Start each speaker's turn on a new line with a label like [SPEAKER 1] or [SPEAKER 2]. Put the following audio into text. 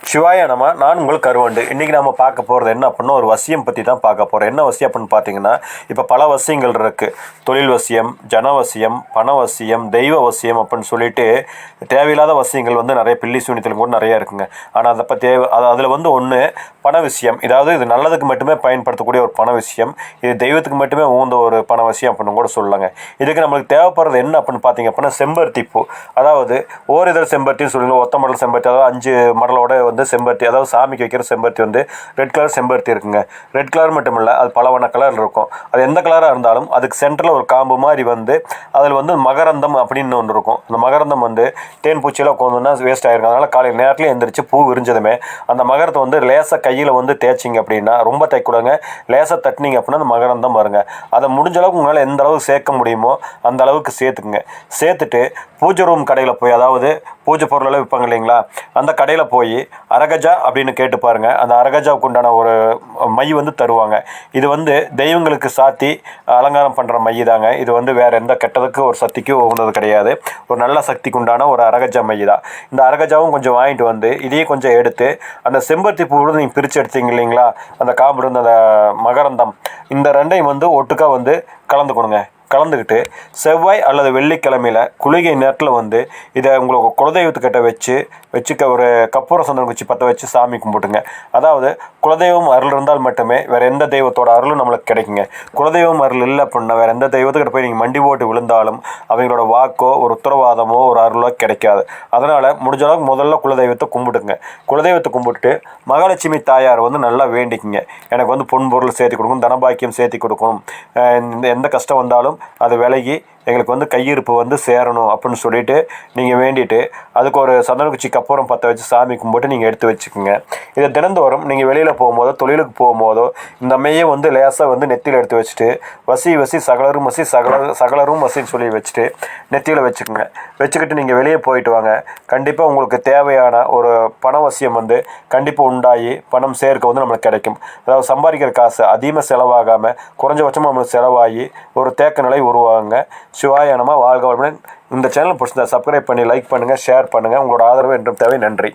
[SPEAKER 1] சிவாய நம. நான் உங்கள் கருவண்டு. இன்றைக்கி நம்ம பார்க்க போகிறது என்ன அப்படின்னா, ஒரு வசியம் பற்றி தான் பார்க்க போகிறோம். என்ன வசியம் அப்படின்னு பார்த்தீங்கன்னா, இப்போ பல வசியங்கள் இருக்குது. தொழில் வசியம், ஜனவசியம், பணவசியம், தெய்வ வசியம் அப்படின்னு சொல்லிட்டு தேவையில்லாத வசியங்கள் வந்து நிறைய பில்லி சூனியத்தில் கூட நிறைய இருக்குங்க. ஆனால் அதை பற்றி அதில் வந்து ஒன்று பண விஷயம். இதாவது இது நல்லதுக்கு மட்டுமே பயன்படுத்தக்கூடிய ஒரு பண விஷயம். இது தெய்வத்துக்கு மட்டுமே உகந்த ஒரு பண விஷயம் அப்படின்னு கூட சொல்லலாங்க. இதுக்கு நம்மளுக்கு தேவைப்படுறது என்ன அப்படின்னு பார்த்தீங்க அப்படின்னா, செம்பருத்தி பூ. அதாவது ஓரிதழ் செம்பருத்தின்னு சொல்லுங்கள், ஒத்த மடல் செம்பருத்தி, அதாவது 5 மடலோட வந்து செம்பருத்தி, அதாவது சாமிக்கு வைக்கிற செம்பருத்தி வந்து ரெட் கலர் செம்பருத்தி இருக்குங்க. ரெட் கலர் மட்டும் இல்லை, அது பல வண்ண கலர் இருக்கும். அது எந்த கலராக இருந்தாலும் அதுக்கு சென்டரில் ஒரு காம்பு மாதிரி வந்து அதில் வந்து மகரந்தம் அப்படின்னு ஒன்று இருக்கும். அந்த மகரந்தம் வந்து தேன் பூச்சியெல்லாம் உட்காந்துன்னா வேஸ்ட் ஆகிருக்கும். அதனால் காலையில் நேரத்தில் எந்திரிச்சு பூ விரிஞ்சதுமே அந்த மகரத்தை வந்து லேசாக கையில் வந்து தேய்ச்சிங்க அப்படின்னா, ரொம்ப தைக்கூடாங்க, லேசாக தட்டினீங்க அப்படின்னா அந்த மகரந்தம் வருங்க. அதை முடிஞ்ச அளவுக்கு உங்களால் எந்த அளவுக்கு சேர்க்க முடியுமோ அந்த அளவுக்கு சேர்த்துக்குங்க. சேர்த்துட்டு பூஜை ரூம் கடையில் போய், அதாவது பூஜை பொருளெல்லாம் விற்பாங்க இல்லைங்களா, அந்த கடையில் போய் அரகஜா அப்படின்னு கேட்டு பாருங்கள். அந்த அரகஜாவுக்கு உண்டான ஒரு மை வந்து தருவாங்க. இது வந்து தெய்வங்களுக்கு சாத்தி அலங்காரம் பண்ணுற மை தாங்க. இது வந்து வேறு எந்த கெட்டதுக்கு ஒரு சக்திக்கும் உகந்தது கிடையாது. ஒரு நல்ல சக்திக்கு உண்டான ஒரு அரகஜா மை தான். இந்த அரகஜாவும் கொஞ்சம் வாங்கிட்டு வந்து இதையும் கொஞ்சம் எடுத்து அந்த செம்பருத்தி பூவோடு நீங்கள் பிரித்து எடுத்தீங்க இல்லைங்களா, அந்த காம்பு இருந்த அந்த மகரந்தம், இந்த ரெண்டையும் வந்து ஒட்டுக்கா வந்து கலந்துக்கணுங்க. கலந்துக்கிட்டு செவ்வாய் அல்லது வெள்ளிக்கிழமையில் குளிகை நேரத்தில் வந்து இதை உங்களுக்கு குலதெய்வத்துக்கிட்ட வச்சுக்க ஒரு கற்பூர சந்தனம் குச்சி பற்ற வச்சு சாமி கும்பிட்டுங்க. அதாவது குலதெய்வம் அருள் இருந்தால் மட்டுமே வேறு எந்த தெய்வத்தோட அருளும் நம்மளுக்கு கிடைக்குங்க. குலதெய்வம் அருள் இல்லை அப்படின்னா வேறு எந்த தெய்வத்துக்கிட்ட போய் நீங்கள் மண்டி போட்டு விழுந்தாலும் அவங்களோட வாக்கோ ஒரு உத்தரவாதமோ ஒரு அருளோ கிடைக்காது. அதனால் முடிஞ்ச அளவுக்கு முதல்ல குலதெய்வத்தை கும்பிட்டுங்க. குலதெய்வத்தை கும்பிட்டுட்டு மகாலட்சுமி தாயார் வந்து நல்லா வேண்டிக்குங்க. எனக்கு வந்து பொன் பொருள் சேர்த்து கொடுக்கணும், தனபாக்கியம் சேர்த்து கொடுக்கணும், எந்த கஷ்டம் வந்தாலும் அது விலகி எங்களுக்கு வந்து கையிருப்பு வந்து சேரணும் அப்படின்னு சொல்லிட்டு நீங்கள் வேண்டிட்டு அதுக்கு ஒரு சந்தன குச்சி கற்பூரம் பற்ற வச்சு சாமி கும்பிட்டு நீங்கள் எடுத்து வச்சுக்கோங்க. இதை தினந்தோறும் நீங்கள் வெளியில் போகும்போதோ தொழிலுக்கு போகும்போதோ இந்த மையை வந்து லேசாக வந்து நெத்தியில் எடுத்து வச்சுட்டு வசி சகலரும் வசி சகலரும் வசின்னு சொல்லி வச்சுட்டு நெத்தியில் வச்சுக்கோங்க. வச்சுக்கிட்டு நீங்கள் வெளியே போயிட்டு வாங்க. கண்டிப்பாக உங்களுக்கு தேவையான ஒரு பணவசியம் வந்து கண்டிப்பாக உண்டாகி பணம் சேர்க்க வந்து நம்மளுக்கு கிடைக்கும். அதாவது சம்பாதிக்கிற காசு அதிகமாக செலவாகாமல் குறைஞ்சபட்சமாக நம்மளுக்கு செலவாகி ஒரு தேக்க நிலை உருவாகுங்க. சிவாய நம. வாழ்க வளமுடன். இந்த சேனல் பிடிச்சிருந்தா சப்ஸ்கிரைப் பண்ணி லைக் பண்ணுங்கள், ஷேர் பண்ணுங்கள். உங்களோட ஆதரவு என்றும் தேவை. நன்றி.